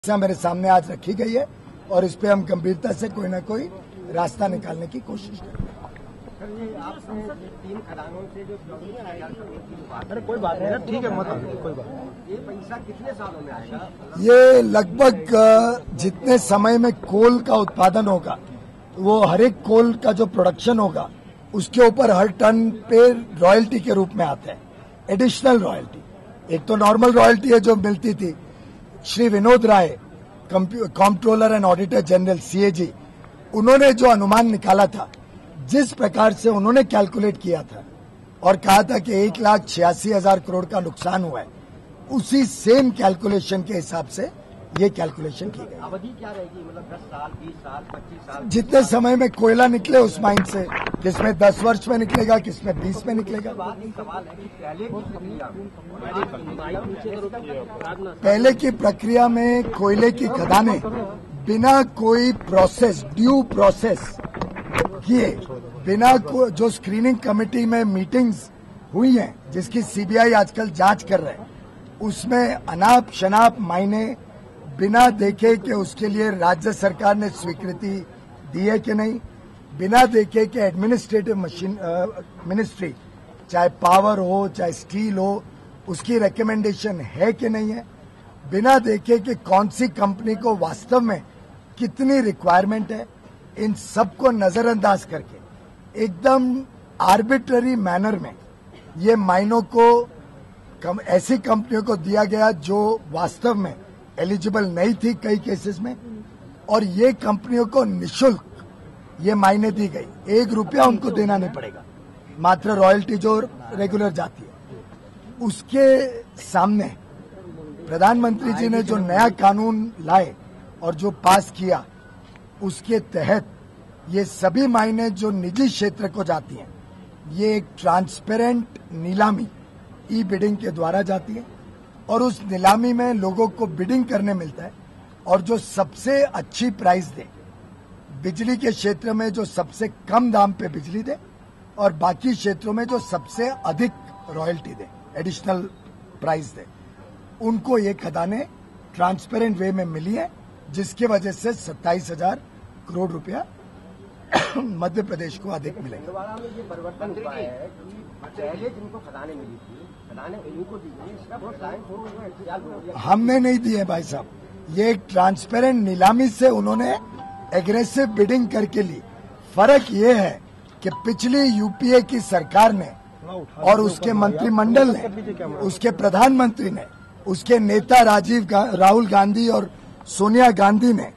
मेरे सामने आज रखी गई है और इस पे हम गंभीरता से कोई ना कोई रास्ता निकालने की कोशिश करेंगे। अरे कोई बात नहीं, ठीक है, मत कोई बात। ये पैसा कितने सालों में आएगा? ये लगभग जितने समय में कोल का उत्पादन होगा, वो हर एक कोल का जो प्रोडक्शन होगा उसके ऊपर हर टन पे रॉयल्टी के रूप में आता है, एडिशनल रॉयल्टी। एक तो नॉर्मल रॉयल्टी है जो मिलती थी। Shri Vinod Rai, controller and auditor general CAG, उन्होंने जो अनुमान निकाला था, जिस प्रकार से उन्होंने कैलकुलेट किया था और कहा था कि 1,86,000 करोड़ का नुकसान हुआ है, उसी सेम कैलकुलेशन के हिसाब से ये कैलकुलेशन की गई। अवधि क्या रहेगी? मतलब 10 साल, 20 साल, 25 साल? जितने समय में कोयला निकले उस माइन से, किसमें 10 वर्ष में निकलेगा, किसमें 20 में निकलेगा। सवाल है कि पहले की प्रक्रिया में कोयले की खदानें बिना कोई प्रोसेस, ड्यू प्रोसेस किए, बिना जो स्क्रीनिंग कमेटी में मीटिंग्स हुई हैं, जिसकी सीबीआई आजकल जांच कर रहे हैं, उसमें अनाप शनाप मायने बिना देखे कि उसके लिए राज्य सरकार ने स्वीकृति दी है कि नहीं, बिना देखे कि एडमिनिस्ट्रेटिव मिनिस्ट्री, चाहे पावर हो चाहे स्टील हो, उसकी रिकमेंडेशन है कि नहीं है, बिना देखे कि कौन सी कंपनी को वास्तव में कितनी रिक्वायरमेंट है, इन सबको नजरअंदाज करके एकदम आर्बिट्ररी मैनर में ये माइनों को ऐसी कंपनियों को दिया गया जो वास्तव में एलिजिबल नहीं थी कई केसेस में, और ये कंपनियों को निशुल्क ये मायने दी गई। 1 रुपया उनको देना नहीं पड़ेगा, मात्र रॉयल्टी जो रेगुलर जाती है। उसके सामने प्रधानमंत्री जी ने जो नया कानून लाए और जो पास किया, उसके तहत ये सभी मायने जो निजी क्षेत्र को जाती हैं, ये एक ट्रांसपेरेंट नीलामी, ई बिडिंग के द्वारा जाती है, और उस नीलामी में लोगों को बिडिंग करने मिलता है, और जो सबसे अच्छी प्राइस दे, बिजली के क्षेत्र में जो सबसे कम दाम पे बिजली दे, और बाकी क्षेत्रों में जो सबसे अधिक रॉयल्टी दे, एडिशनल प्राइस दे, उनको ये खदानें ट्रांसपेरेंट वे में मिली है, जिसकी वजह से 27,000 करोड़ रुपया मध्य प्रदेश को अधिक मिलेगा। ये परिवर्तन हुआ है कि पहले जिनको खदानें मिली थी, खदानें इनको दी गई, इसका बहुत हमने नहीं दिए भाई साहब, ये एक ट्रांसपेरेंट नीलामी से उन्होंने एग्रेसिव बिडिंग करके ली। फर्क ये है कि पिछली यूपीए की सरकार ने और उसके मंत्रिमंडल ने, उसके प्रधानमंत्री ने, उसके नेता राहुल गांधी और सोनिया गांधी ने,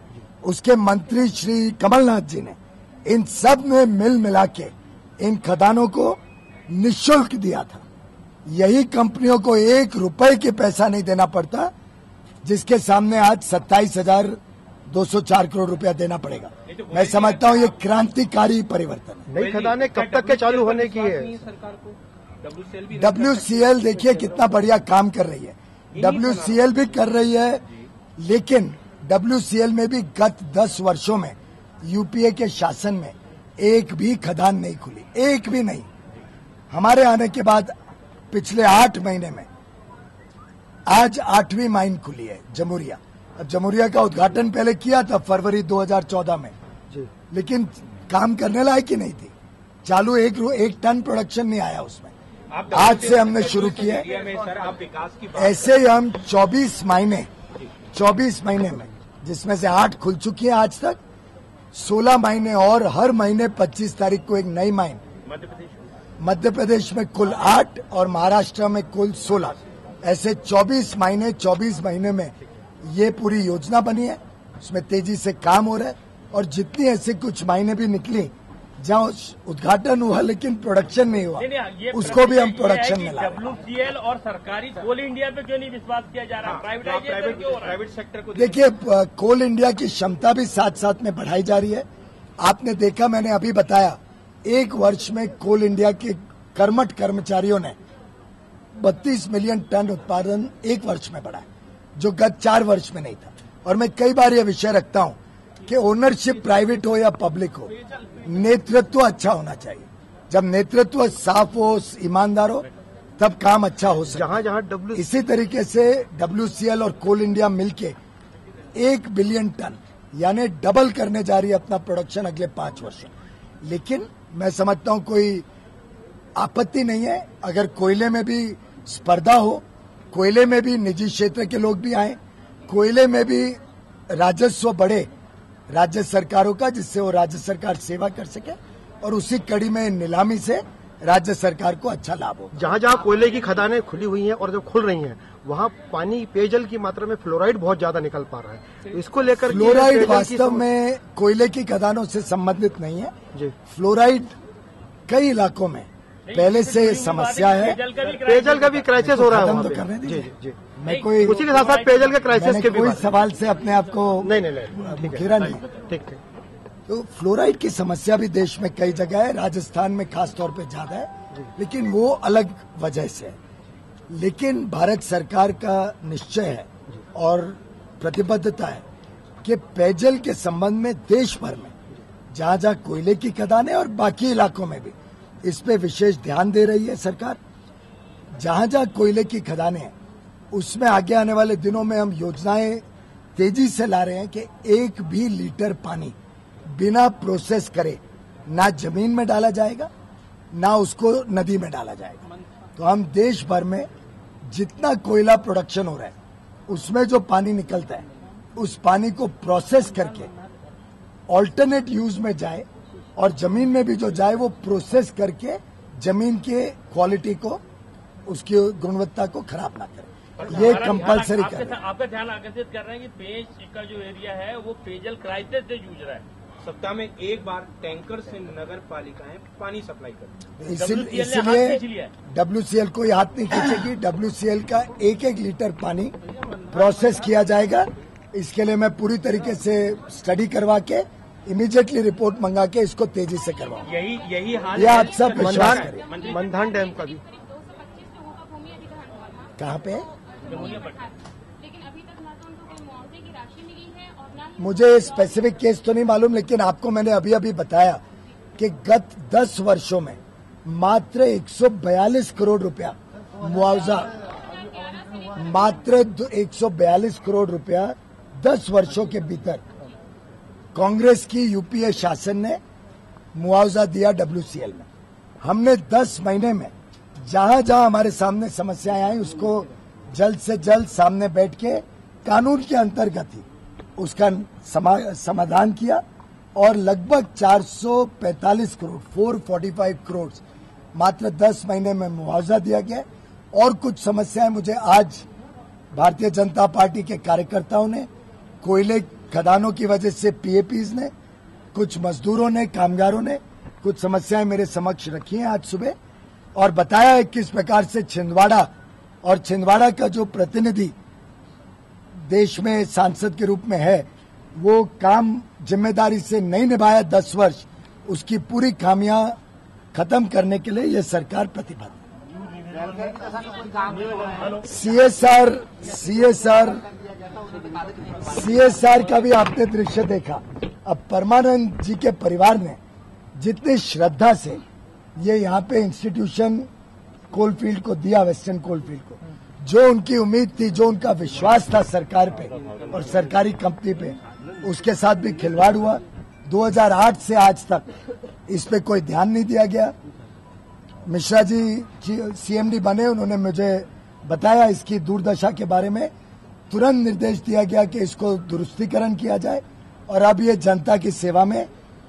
उसके मंत्री श्री कमलनाथ जी ने, इन सब ने मिल मिला के इन खदानों को निःशुल्क दिया था। यही कंपनियों को 1 रुपए के पैसा नहीं देना पड़ता, जिसके सामने आज 27,204 करोड़ रुपया देना पड़ेगा। मैं समझता हूँ ये क्रांतिकारी परिवर्तन है। नई खदानें कब तक के चालू होने की है? WCL देखिए कितना बढ़िया काम कर रही है, WCL भी कर रही है, लेकिन WCL में भी गत 10 वर्षों में यूपीए के शासन में एक भी खदान नहीं खुली, एक भी नहीं। हमारे आने के बाद पिछले 8 महीने में आज 8वीं माइन खुली है, जमुरिया। अब जमुरिया का उद्घाटन पहले किया था फरवरी 2014 में, लेकिन काम करने लायक ही नहीं थी, चालू 1 टन प्रोडक्शन नहीं आया उसमें। आज से हमने शुरू किया, ऐसे ही हम 24 महीने में, जिसमें से 8 खुल चुकी है आज तक, 16 महीने और हर महीने 25 तारीख को एक नई माइन मध्य प्रदेश में कुल 8 और महाराष्ट्र में कुल 16, ऐसे 24 महीने में ये पूरी योजना बनी है। उसमें तेजी से काम हो रहा है, और जितनी ऐसे कुछ मायने भी निकली जहाँ उद्घाटन हुआ लेकिन प्रोडक्शन नहीं हुआ, उसको भी हम प्रोडक्शन में लाए। WCL और सरकारी कोल इंडिया पे क्यों नहीं विश्वास किया जा रहा? प्राइवेट सेक्टर को देखिए, कोल इंडिया की क्षमता भी साथ साथ में बढ़ाई जा रही है। आपने देखा, मैंने अभी बताया, 1 वर्ष में कोल इंडिया के कर्मठ कर्मचारियों ने 32 मिलियन टन उत्पादन 1 वर्ष में बढ़ाया, जो गत 4 वर्ष में नहीं था। और मैं कई बार यह विषय रखता हूं कि ओनरशिप प्राइवेट हो या पब्लिक हो, नेतृत्व अच्छा होना चाहिए। जब नेतृत्व साफ हो, ईमानदार हो, तब काम अच्छा हो सकता है। जहां इसी तरीके से WCL और कोल इंडिया मिलके 1 बिलियन टन यानी डबल करने जा रही है अपना प्रोडक्शन अगले 5 वर्षों। लेकिन मैं समझता हूं कोई आपत्ति नहीं है अगर कोयले में भी स्पर्धा हो, कोयले में भी निजी क्षेत्र के लोग भी आए, कोयले में भी राजस्व बढ़े राज्य सरकारों का, जिससे वो राज्य सरकार सेवा कर सके और उसी कड़ी में नीलामी से राज्य सरकार को अच्छा लाभ हो। जहाँ जहाँ कोयले की खदानें खुली हुई हैं और जो खुल रही हैं वहाँ पानी पेयजल की मात्रा में फ्लोराइड बहुत ज्यादा निकल पा रहा है, तो इसको लेकर फ्लोराइड वास्तव में कोयले की खदानों से संबंधित नहीं है जी। फ्लोराइड कई इलाकों में पहले से समस्या है। पेयजल का भी क्राइसिस हो रहा है, तो करने दीजिए। मैं कोई उसी के साथ साथ पेयजल के क्राइसिस के भी कोई सवाल से अपने आप को नहीं घेरा नहीं। ठीक। तो फ्लोराइड की समस्या भी देश में कई जगह है, राजस्थान में खास तौर पे ज्यादा है, लेकिन वो अलग वजह से है। लेकिन भारत सरकार का निश्चय है और प्रतिबद्धता है कि पेयजल के संबंध में देश भर में जहां जहां कोयले की खदान है और बाकी इलाकों में भी इस पे विशेष ध्यान दे रही है सरकार। जहां जहां कोयले की खदानें हैं उसमें आगे आने वाले दिनों में हम योजनाएं तेजी से ला रहे हैं कि 1 भी लीटर पानी बिना प्रोसेस करे ना जमीन में डाला जाएगा ना उसको नदी में डाला जाएगा। तो हम देश भर में जितना कोयला प्रोडक्शन हो रहा है उसमें जो पानी निकलता है उस पानी को प्रोसेस करके ऑल्टरनेट यूज में जाए और जमीन में भी जो जाए वो प्रोसेस करके जमीन के क्वालिटी को, उसकी गुणवत्ता को खराब ना करे। ये कंपलसरी कर। आपका ध्यान आकर्षित कर रहे हैं कि पेय का जो एरिया है वो पेयजल क्राइसिस से जूझ रहा है। सप्ताह में एक बार टैंकर से नगर पालिकाएं पानी सप्लाई करती है, इसलिए WCL कोई हाथ नहीं खींचेगी। WCL का 1-1 लीटर पानी प्रोसेस किया जाएगा। इसके लिए मैं पूरी तरीके से स्टडी करवा के इमीडिएटली रिपोर्ट मंगा के इसको तेजी से करवाऊं। यही हाल ये आप सब विश्वास करें। मंधान डैम का भी कहाँ पे? लेकिन अभी तक ना तो उनको कोई मुआवजे की राशि मिली है और ना मुझे स्पेसिफिक केस तो नहीं मालूम, लेकिन आपको मैंने अभी बताया कि गत 10 वर्षों में मात्र 142 करोड़ रुपया मुआवजा, मात्र 142 करोड़ रुपया 10 वर्षों के भीतर कांग्रेस की यूपीए शासन ने मुआवजा दिया WCL में। हमने 10 महीने में जहां जहां हमारे सामने समस्याएं आई उसको जल्द से जल्द सामने बैठ के कानून के अंतर्गत ही उसका समाधान किया और लगभग 445 करोड़ 445 करोड़ मात्र 10 महीने में मुआवजा दिया गया। और कुछ समस्याएं मुझे आज भारतीय जनता पार्टी के कार्यकर्ताओं ने, कोयले खदानों की वजह से PAPs ने, कुछ मजदूरों ने, कामगारों ने कुछ समस्याएं मेरे समक्ष रखी हैं आज सुबह और बताया है किस प्रकार से छिंदवाड़ा और छिंदवाड़ा का जो प्रतिनिधि देश में सांसद के रूप में है वो काम जिम्मेदारी से नहीं निभाया 10 वर्ष, उसकी पूरी खामियां खत्म करने के लिए यह सरकार प्रतिबद्ध है। CSR का भी आपने दृश्य देखा। अब परमानंद जी के परिवार ने जितनी श्रद्धा से ये यहाँ पे इंस्टीट्यूशन कोलफील्ड को दिया, वेस्टर्न कोलफील्ड को, जो उनकी उम्मीद थी, जो उनका विश्वास था सरकार पे और सरकारी कंपनी पे, उसके साथ भी खिलवाड़ हुआ। 2008 से आज तक इस पे कोई ध्यान नहीं दिया गया। मिश्रा जी CMD बने, उन्होंने मुझे बताया इसकी दुर्दशा के बारे में, तुरंत निर्देश दिया गया कि इसको दुरुस्तीकरण किया जाए और अब ये जनता की सेवा में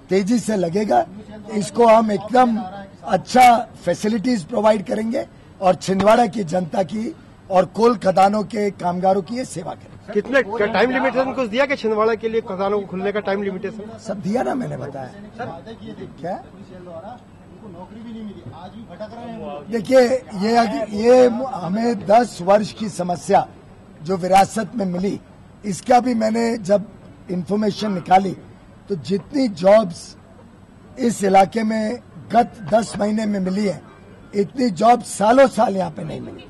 तेजी से लगेगा। इसको हम एकदम अच्छा फैसिलिटीज प्रोवाइड करेंगे और छिंदवाड़ा की जनता की और कोल खदानों के कामगारों की ये सेवा करेंगे। कितने टाइम लिमिटेशन कुछ दिया कि छिंदवाड़ा के लिए खदानों को खुलने का टाइम लिमिटेशन? सब दिया ना, मैंने बताया। क्या नौकरी भी नहीं मिली, आज भी भटक रहे हैं। देखिए ये हमें 10 वर्ष की समस्या जो विरासत में मिली, इसका भी मैंने जब इंफॉर्मेशन निकाली तो जितनी जॉब्स इस इलाके में गत 10 महीने में मिली है, इतनी जॉब सालों साल यहाँ पे नहीं मिली।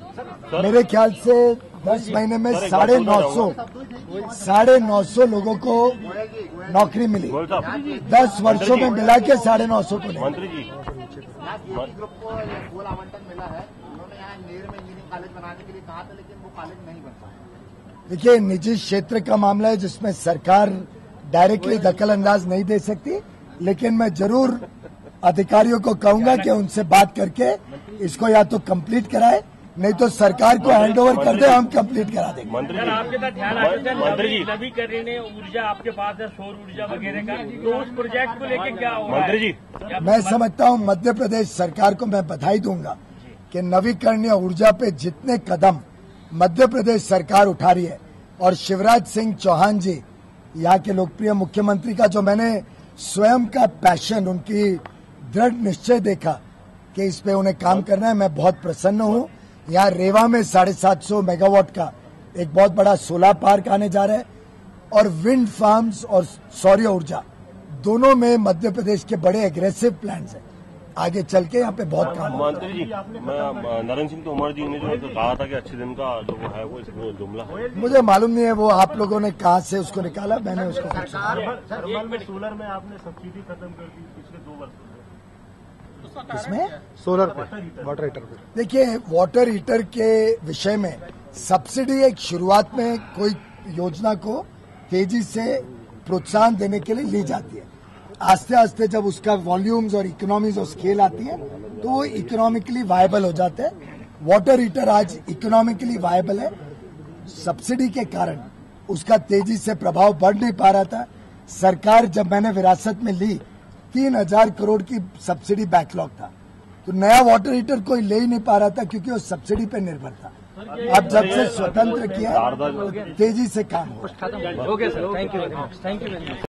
मेरे ख्याल से 10 महीने में 950 लोगों को नौकरी मिली। 10 वर्षों में मिला के 950 को नहीं। मंत्री जी ग्रुप को गोल आवंटन मिला है, उन्होंने यहाँ नेर में इंजीनियरिंग कॉलेज बनाने के लिए कहा था, लेकिन वो कॉलेज नहीं बन पाया। देखिए, निजी क्षेत्र का मामला है जिसमें सरकार डायरेक्टली दखल अंदाज नहीं दे सकती, लेकिन मैं जरूर अधिकारियों को कहूंगा कि उनसे बात करके इसको या तो कंप्लीट कराए, नहीं तो सरकार को हैंडओवर कर दे, हम कंप्लीट करा देंगे। सर, आपके साथ ध्यान नवीकरणीय ऊर्जा आपके पास है, सौर ऊर्जा वगैरह का, तो उस प्रोजेक्ट को लेके क्या हो रहा है? मैं समझता हूं मध्य प्रदेश सरकार को मैं बधाई दूंगा कि नवीकरणीय ऊर्जा पे जितने कदम मध्य प्रदेश सरकार उठा रही है, और शिवराज सिंह चौहान जी यहाँ के लोकप्रिय मुख्यमंत्री का जो मैंने स्वयं का पैशन, उनकी दृढ़ निश्चय देखा कि इस पे उन्हें काम करना है, मैं बहुत प्रसन्न हूँ। यहाँ रेवा में 750 मेगावाट का एक बहुत बड़ा सोलर पार्क आने जा रहा है, और विंड फार्म्स और सौर ऊर्जा दोनों में मध्य प्रदेश के बड़े एग्रेसिव प्लान्स हैं। आगे चल के यहाँ पे बहुत काम होगा। मंत्री जी, नरेंद्र सिंह तोमर जी ने जो कहा था कि अच्छे दिन का जो है वो इसमें जुमला है, मुझे मालूम नहीं है वो आप लोगों ने कहाँ से उसको निकाला, मैंने उसको सोलर में आपने सब्सिडी खत्म कर दी पिछले 2 वर्षों से। इसमें सोलर पे, वाटर हीटर पे। देखिए, वाटर हीटर के विषय में सब्सिडी एक शुरुआत में कोई योजना को तेजी से प्रोत्साहन देने के लिए ली जाती है। आस्ते आस्ते जब उसका वॉल्यूम्स और इकोनॉमीज ऑफ स्केल आती है तो वो इकोनॉमिकली वायबल हो जाते हैं। वाटर हीटर आज इकोनॉमिकली वायबल है, सब्सिडी के कारण उसका तेजी से प्रभाव बढ़ नहीं पा रहा था। सरकार जब मैंने विरासत में ली 3000 करोड़ की सब्सिडी बैकलॉग था, तो नया वाटर हीटर कोई ले ही नहीं पा रहा था क्योंकि वो सब्सिडी पे निर्भर था। अब जब से स्वतंत्र किया तेजी से काम हो। Okay sir, thank you.